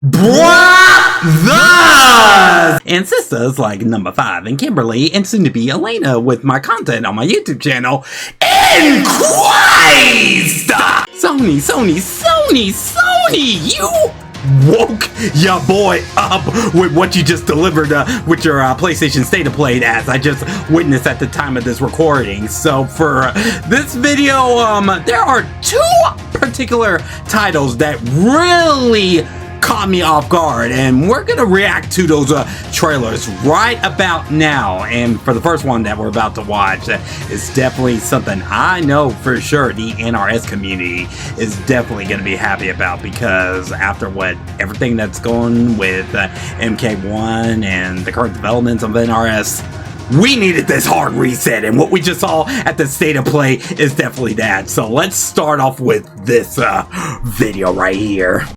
Brothers and sisters like number 5 and Kimberly and soon to be Elena with my content on my YouTube channel in Christ! Sony, you woke your boy up with what you just delivered with your PlayStation State of Play as I just witnessed at the time of this recording. So for this video, there are 2 particular titles that really caught me off guard, and we're gonna react to those trailers right about now. And for the first one that we're about to watch, it's definitely something I know for sure the NRS community is definitely gonna be happy about, because after everything that's going with MK1 and the current developments of NRS, we needed this hard reset, and what we just saw at the State of Play is definitely that. So let's start off with this video right here.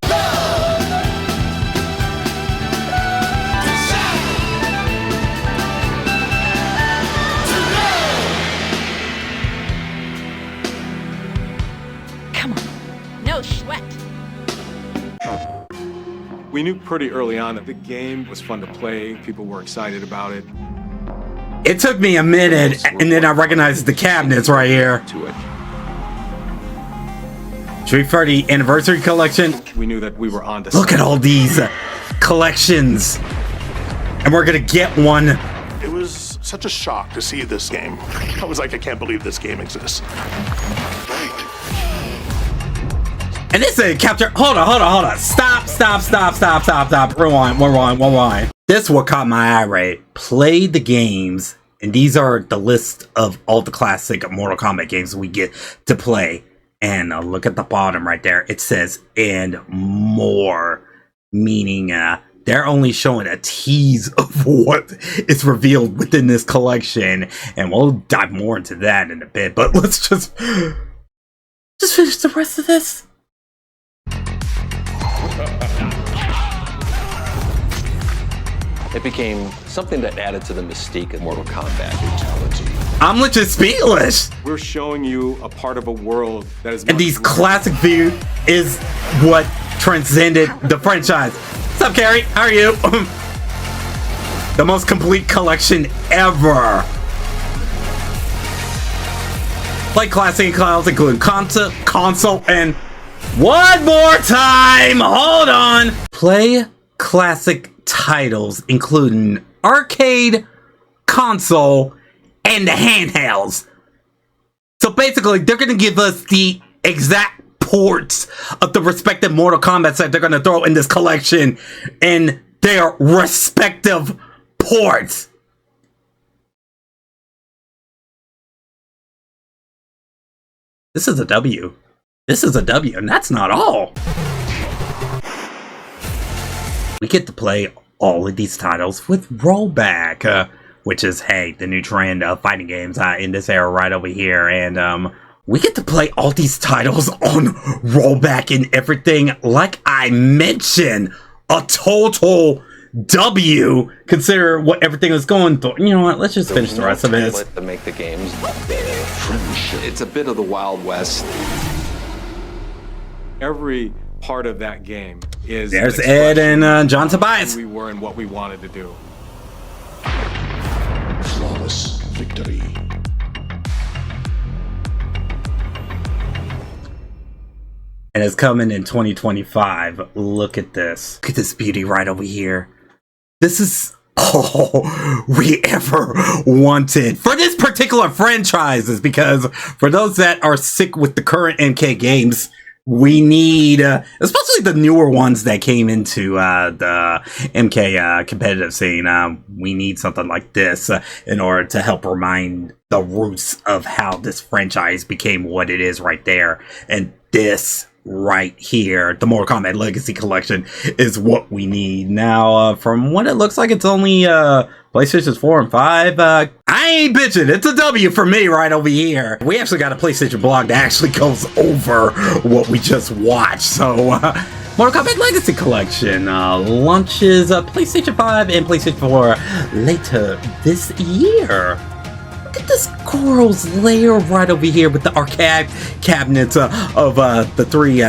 No sweat. We knew pretty early on that the game was fun to play. People were excited about it. It took me a minute, and then I recognized the cabinets right here. Street 30 Anniversary Collection. We knew that we were on to Look at all these collections, and we're gonna get one. It was such a shock to see this game. I was like, I can't believe this game exists. And this is a capture. Hold on. Stop. Rewind. This what caught my eye, right? Play the games, and these are the list of all the classic Mortal Kombat games we get to play. And look at the bottom right there. It says "and more," meaning they're only showing a tease of what is revealed within this collection, and we'll dive more into that in a bit. But let's just finish the rest of this. It became something that added to the mystique of Mortal Kombat. Fatality. I'm legit speechless. We're showing you a part of a world that is. And these classic views is what transcended the franchise. What's up, Carrie? How are you? The most complete collection ever. Play classic titles include console, and one more time. Hold on. Play classic titles including arcade, console, and the handhelds. So basically, they're going to give us the exact ports of the respective Mortal Kombat that they're going to throw in this collection in their respective ports. This is a W. And that's not all. We get to play all of these titles with rollback, which is, hey, the new trend of fighting games in this era right over here. And we get to play all these titles on rollback and everything. Like I mentioned, a total W. Consider what everything is going through. You know what? Let's just finish the rest of it. To make the games better. It's a bit of the Wild West. Every part of that game is. There's Ed and John Tobias. We were and what we wanted to do. Flawless victory. And it's coming in 2025. Look at this. Look at this beauty right over here. This is all we ever wanted for this particular franchise, because for those that are sick with the current MK games, we need, especially the newer ones that came into the MK competitive scene, we need something like this in order to help remind the roots of how this franchise became what it is right there. And this right here, the Mortal Kombat Legacy Collection, is what we need. Now, from what it looks like, it's only PlayStations 4 and 5. I ain't bitching. It's a W for me right over here. We actually got a PlayStation blog that actually goes over what we just watched. So, Mortal Kombat Legacy Collection launches PlayStation 5 and PlayStation 4 later this year. Look at this Coral's lair right over here with the arcade cabinets of the 3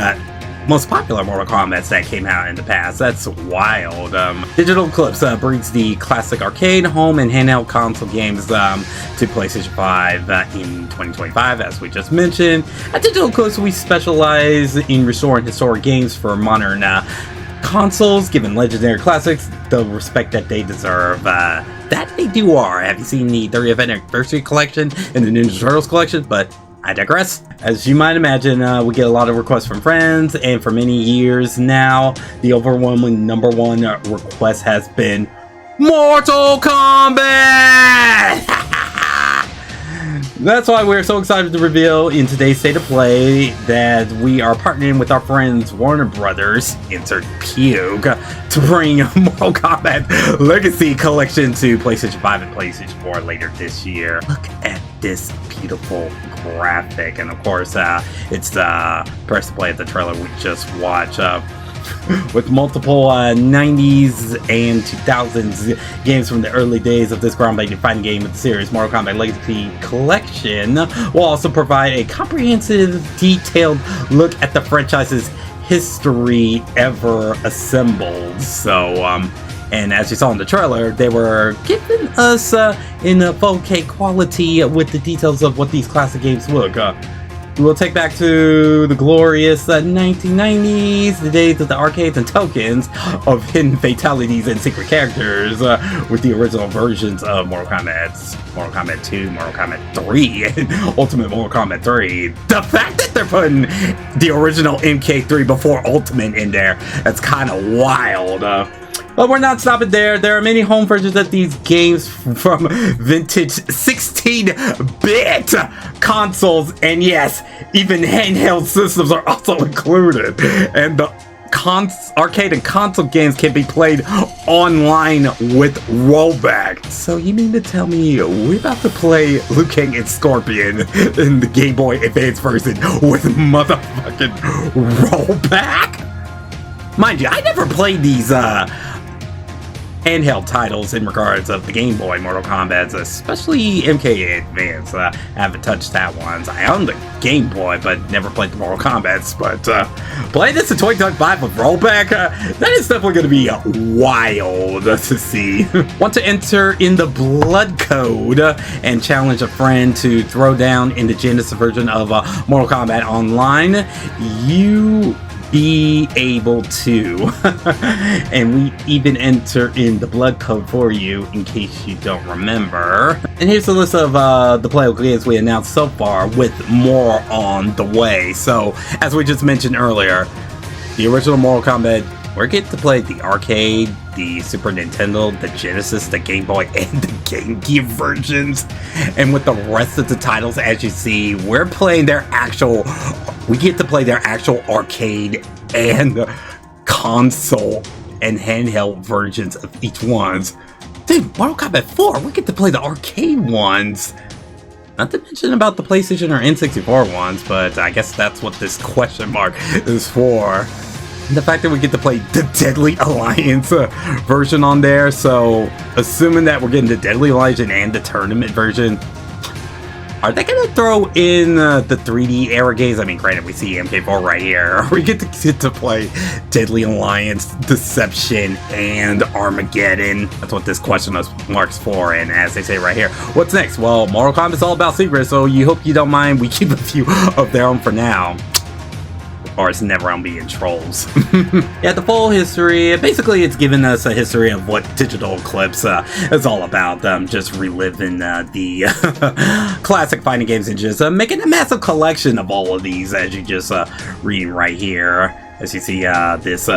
most popular Mortal Kombats that came out in the past. That's wild. Digital Eclipse brings the classic arcade, home, and handheld console games to PlayStation 5 in 2025, as we just mentioned. At Digital Eclipse, we specialize in restoring historic games for modern consoles, giving legendary classics the respect that they deserve. That they do are. Have you seen the 30th anniversary collection and the Ninja Turtles collection? But I digress. As you might imagine, we get a lot of requests from friends, and for many years now, the overwhelming number one request has been Mortal Kombat! That's why we're so excited to reveal in today's State of Play that we are partnering with our friends Warner Brothers, insert Pug, to bring Mortal Kombat Legacy Collection to PlayStation 5 and PlayStation 4 later this year. Look at this beautiful graphic, and of course, it's the press to play of the trailer we just watched. With multiple 90s and 2000s games from the early days of this groundbreaking fighting game of the series, Mortal Kombat Legacy Collection will also provide a comprehensive, detailed look at the franchise's history ever assembled. So, and as you saw in the trailer, they were giving us in a 4K quality with the details of what these classic games look. We'll take back to the glorious 1990s, the days of the arcades and tokens of hidden fatalities and secret characters with the original versions of Mortal Kombat 2, Mortal Kombat 3, and Ultimate Mortal Kombat 3. The fact that they're putting the original MK3 before Ultimate in there, that's kind of wild. But we're not stopping there. There are many home versions of these games from vintage 16-bit consoles, and yes, even handheld systems are also included. And the arcade and console games can be played online with rollback. So you mean to tell me we're about to play Liu Kang and Scorpion in the Game Boy Advance version with motherfucking rollback? Mind you, I never played these handheld titles in regards of the Game Boy Mortal Kombat, especially MK Advance. I haven't touched that one. I own the Game Boy, but never played the Mortal Kombats. But play this in 2025 with rollback, that is definitely going to be wild to see. Want to enter in the blood code and challenge a friend to throw down in the Genesis version of Mortal Kombat Online? You be able to. And we even enter in the blood code for you in case you don't remember. And here's the list of the playable games we announced so far, with more on the way. So as we just mentioned earlier, the original Mortal Kombat, we're getting to play the arcade, the Super Nintendo, the Genesis, the Game Boy, and the Game Gear versions. And with the rest of the titles, as you see, we're playing their actual, we get to play their actual arcade and console and handheld versions of each ones. Dude, Mortal Kombat 4, we get to play the arcade ones. Not to mention about the PlayStation or N64 ones, but I guess that's what this question mark is for. And the fact that we get to play the Deadly Alliance version on there, so assuming that we're getting the Deadly Alliance and the tournament version, are they going to throw in the 3D era games? I mean, granted, we see MK4 right here. We get to play Deadly Alliance, Deception, and Armageddon. That's what this question marks for, and as they say right here, what's next? Well, Mortal Kombat's all about secrets, so you hope you don't mind we keep a few of their own for now. Or it's never on being trolls. Yeah, the full history, basically it's given us a history of what Digital Eclipse is all about. Just reliving the classic fighting games and just making a massive collection of all of these, as you just read right here. As you see this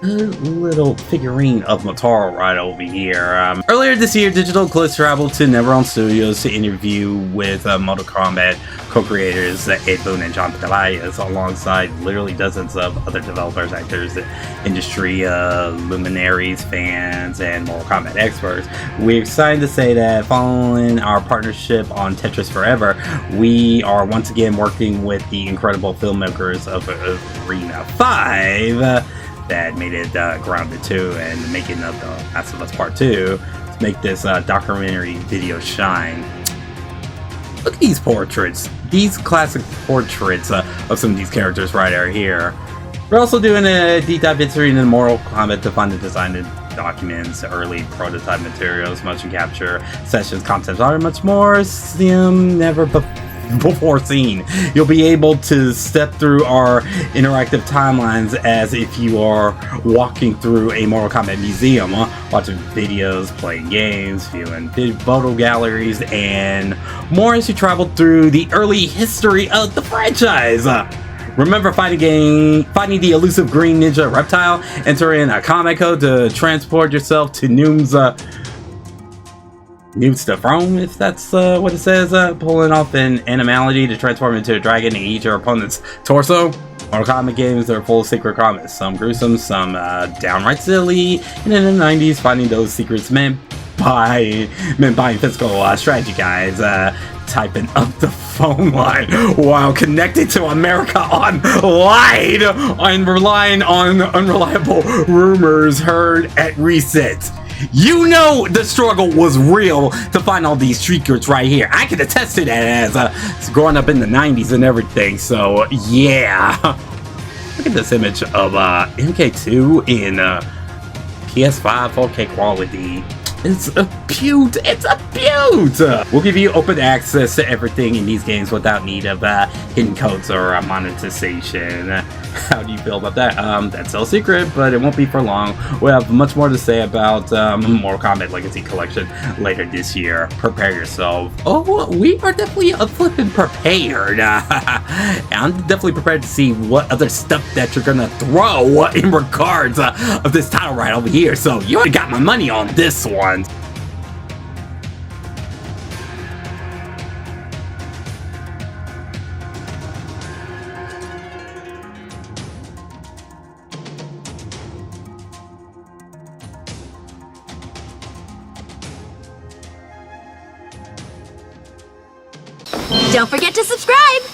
good little figurine of Motaro right over here. Earlier this year, Digital Eclipse traveled to NetherRealm Studios to interview with Mortal Kombat co-creators Ed Boon and John Pelaez, alongside literally dozens of other developers, actors, industry luminaries, fans, and Mortal Kombat experts. We're excited to say that following our partnership on Tetris Forever, we are once again working with the incredible filmmakers of Arena 5 that made it Grounded 2 and the making of the Last of Us Part 2 to make this documentary video shine. Look at these portraits, these classic portraits of some of these characters right out here. We're also doing a deep dive into Mortal Kombat to find the design documents, early prototype materials, motion capture, sessions, concept art, and much more. Never before seen. You'll be able to step through our interactive timelines as if you are walking through a Mortal Kombat museum, watching videos, playing games, viewing photo galleries, and more as you travel through the early history of the franchise. Remember fighting the elusive green ninja reptile? Enter in a comment code to transport yourself to Noom's to Throne, if that's what it says. Pulling off an animality to transform into a dragon and eat your opponent's torso. Mortal Kombat games are full of secret comments, some gruesome, some downright silly. And in the 90s, finding those secrets meant buying physical strategy guides. Typing up the phone line while connected to America Online and relying on unreliable rumors heard at resets. You know the struggle was real to find all these secrets right here. I can attest to that as growing up in the 90s and everything, so yeah. Look at this image of MK2 in PS5 4K quality. It's a beaut! It's a beaut! We'll give you open access to everything in these games without need of hidden codes or monetization. How do you feel about that? That's still a secret, but it won't be for long. We'll have much more to say about Mortal Kombat Legacy Collection later this year. Prepare yourself. Oh, we are definitely flipping prepared. I'm definitely prepared to see what other stuff that you're gonna throw in regards of this title right over here. So you already got my money on this one. Don't forget to subscribe!